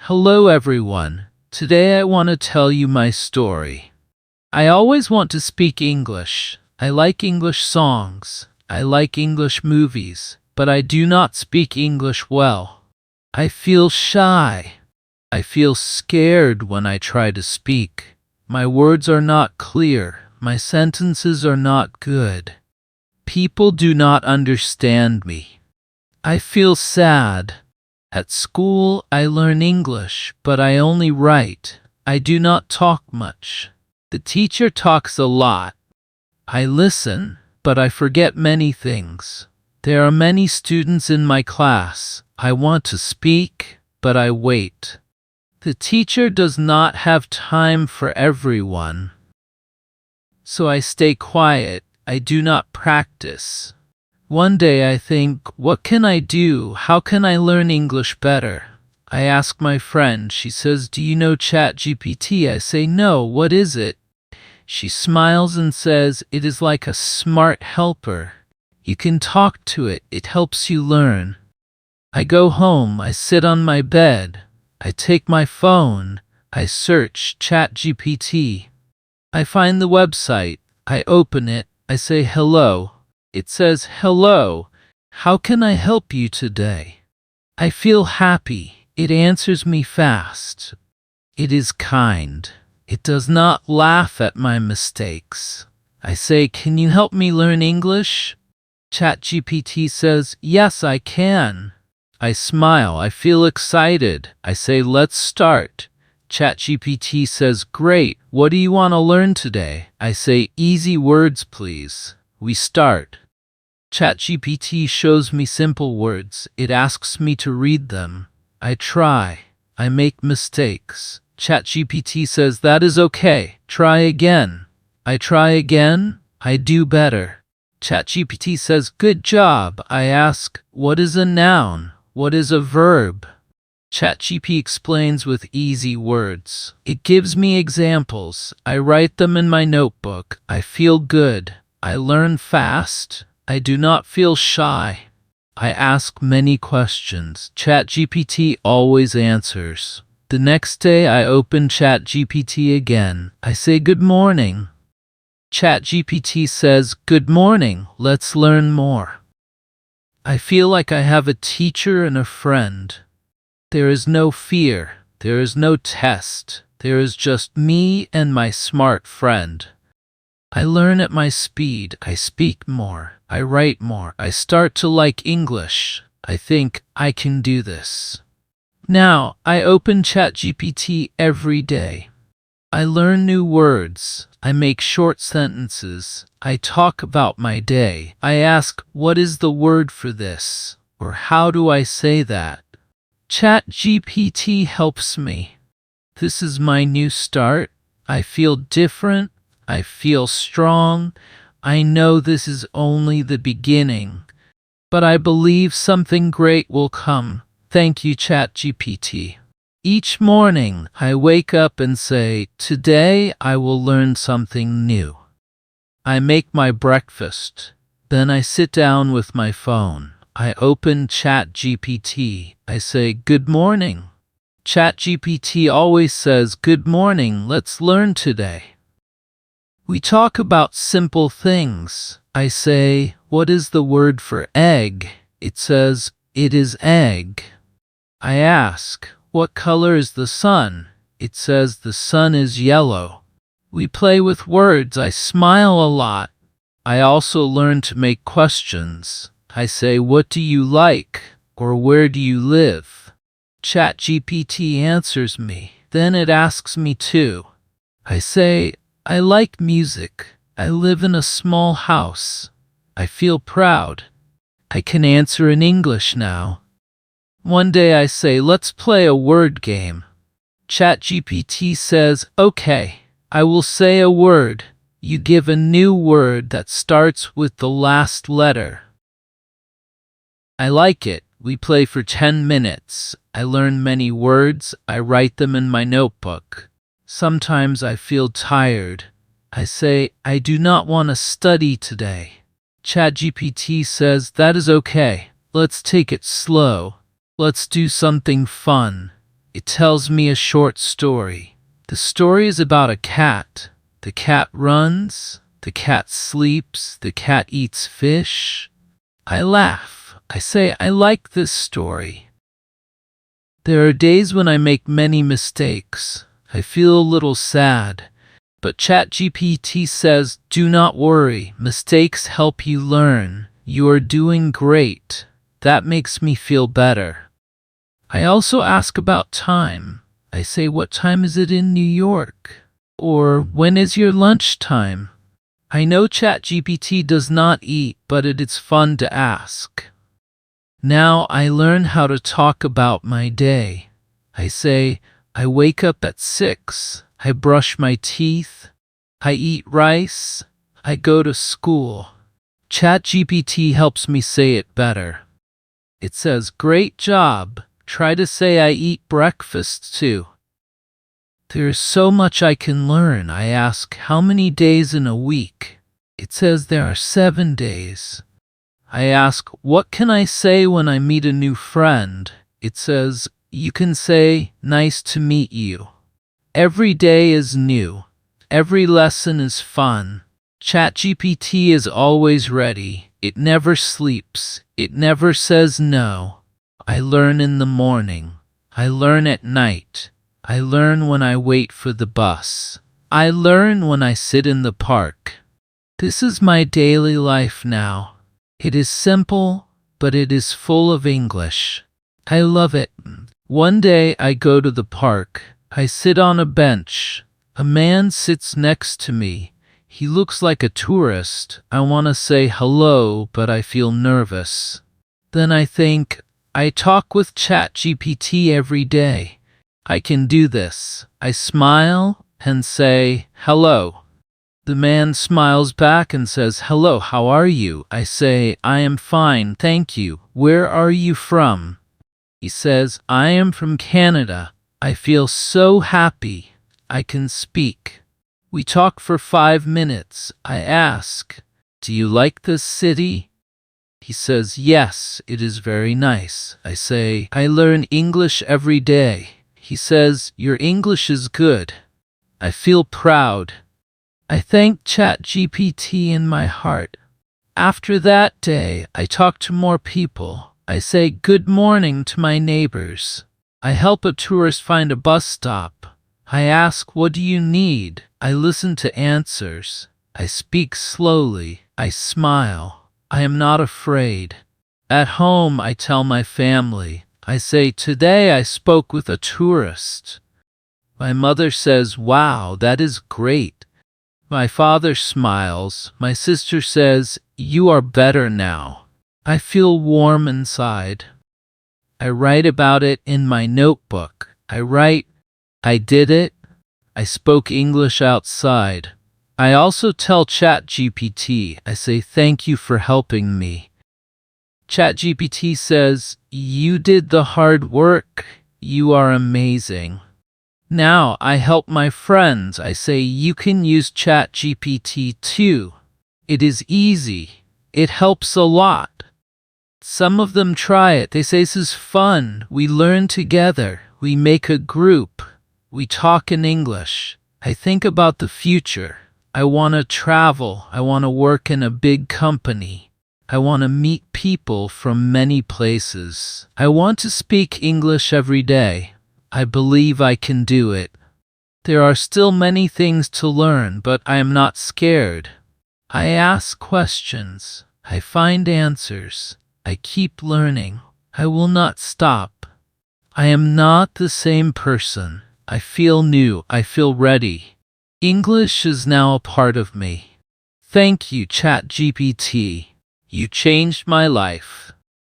Hello everyone. Today I want to tell you my story. I always want to speak English. I like English songs. I like English movies, but I do not speak English well. I feel shy. I feel scared when I try to speak. My words are not clear. My sentences are not good. People do not understand me. I feel sad. At school, I learn English, but I only write. I do not talk much. The teacher talks a lot. I listen, but I forget many things. There are many students in my class. I want to speak, but I wait. The teacher does not have time for everyone. So I stay quiet. I do not practice. One day I think, what can I do? How can I learn English better? I ask my friend. She says, do you know ChatGPT? I say, no, what is it? She smiles and says, it is like a smart helper. You can talk to it. It helps you learn. I go home. I sit on my bed. I take my phone. I search ChatGPT. I find the website. I open it. I say, hello. It says, hello, how can I help you today? I feel happy. It answers me fast. It is kind. It does not laugh at my mistakes. I say, can you help me learn English? ChatGPT says, yes, I can. I smile. I feel excited. I say, let's start. ChatGPT says, great. What do you want to learn today? I say, easy words, please. We start. ChatGPT shows me simple words. It asks me to read them. I try. I make mistakes. ChatGPT says, that is okay. Try again. I try again. I do better. ChatGPT says, good job. I ask, what is a noun? What is a verb? ChatGPT explains with easy words. It gives me examples. I write them in my notebook. I feel good. I learn fast. I do not feel shy. I ask many questions. ChatGPT always answers. The next day I open ChatGPT again. I say good morning. ChatGPT says, good morning, let's learn more. I feel like I have a teacher and a friend. There is no fear. There is no test. There is just me and my smart friend. I learn at my speed. I speak more. I write more. I start to like English. I think I can do this. Now, I open ChatGPT every day. I learn new words. I make short sentences. I talk about my day. I ask, what is the word for this? Or how do I say that? ChatGPT helps me. This is my new start. I feel different. I feel strong. I know this is only the beginning, but I believe something great will come. Thank you, ChatGPT. Each morning, I wake up and say, today I will learn something new. I make my breakfast. Then I sit down with my phone. I open ChatGPT. I say, good morning. ChatGPT always says, good morning, let's learn today. We talk about simple things. I say, what is the word for egg? It says, it is egg. I ask, what color is the sun? It says, the sun is yellow. We play with words. I smile a lot. I also learn to make questions. I say, what do you like? Or where do you live? ChatGPT answers me. Then it asks me too. I say, I like music. I live in a small house. I feel proud. I can answer in English now. One day I say, let's play a word game. ChatGPT says, okay, I will say a word. You give a new word that starts with the last letter. I like it. We play for 10 minutes. I learn many words. I write them in my notebook. Sometimes I feel tired. I say, I do not want to study today. ChatGPT says, that is okay. Let's take it slow. Let's do something fun. It tells me a short story. The story is about a cat. The cat runs, the cat sleeps, the cat eats fish. I laugh. I say, I like this story. There are days when I make many mistakes. I feel a little sad. But ChatGPT says, do not worry. Mistakes help you learn. You are doing great. That makes me feel better. I also ask about time. I say, what time is it in New York? Or, when is your lunchtime? I know ChatGPT does not eat, but it is fun to ask. Now I learn how to talk about my day. I say, I wake up at 6. I brush my teeth. I eat rice. I go to school. ChatGPT helps me say it better. It says, great job. Try to say I eat breakfast too. There is so much I can learn. I ask, how many days in a week? It says there are 7 days. I ask, what can I say when I meet a new friend? It says, you can say, nice to meet you. Every day is new. Every lesson is fun. ChatGPT is always ready. It never sleeps. It never says no. I learn in the morning. I learn at night. I learn when I wait for the bus. I learn when I sit in the park. This is my daily life now. It is simple, but it is full of English. I love it. One day I go to the park. I sit on a bench. A man sits next to me. He looks like a tourist. I want to say hello, but I feel nervous. Then I think, I talk with ChatGPT every day. I can do this. I smile and say, hello. The man smiles back and says, hello, how are you? I say, I am fine, thank you. Where are you from? He says, I am from Canada. I feel so happy. I can speak. We talk for 5 minutes. I ask, do you like this city? He says, yes, it is very nice. I say, I learn English every day. He says, your English is good. I feel proud. I thank ChatGPT in my heart. After that day, I talk to more people. I say good morning to my neighbors. I help a tourist find a bus stop. I ask, what do you need? I listen to answers. I speak slowly. I smile. I am not afraid. At home, I tell my family. I say, today I spoke with a tourist. My mother says, wow, that is great. My father smiles. My sister says, you are better now. I feel warm inside. I write about it in my notebook. I write, I did it. I spoke English outside. I also tell ChatGPT, I say, thank you for helping me. ChatGPT says, you did the hard work. You are amazing. Now I help my friends. I say, you can use ChatGPT too. It is easy. It helps a lot. Some of them try it. They say, this is fun. We learn together. We make a group. We talk in English. I think about the future. I want to travel. I want to work in a big company. I want to meet people from many places. I want to speak English every day. I believe I can do it. There are still many things to learn, but I am not scared. I ask questions. I find answers. I keep learning. I will not stop. I am not the same person. I feel new. I feel ready. English is now a part of me. Thank you, ChatGPT. You changed my life.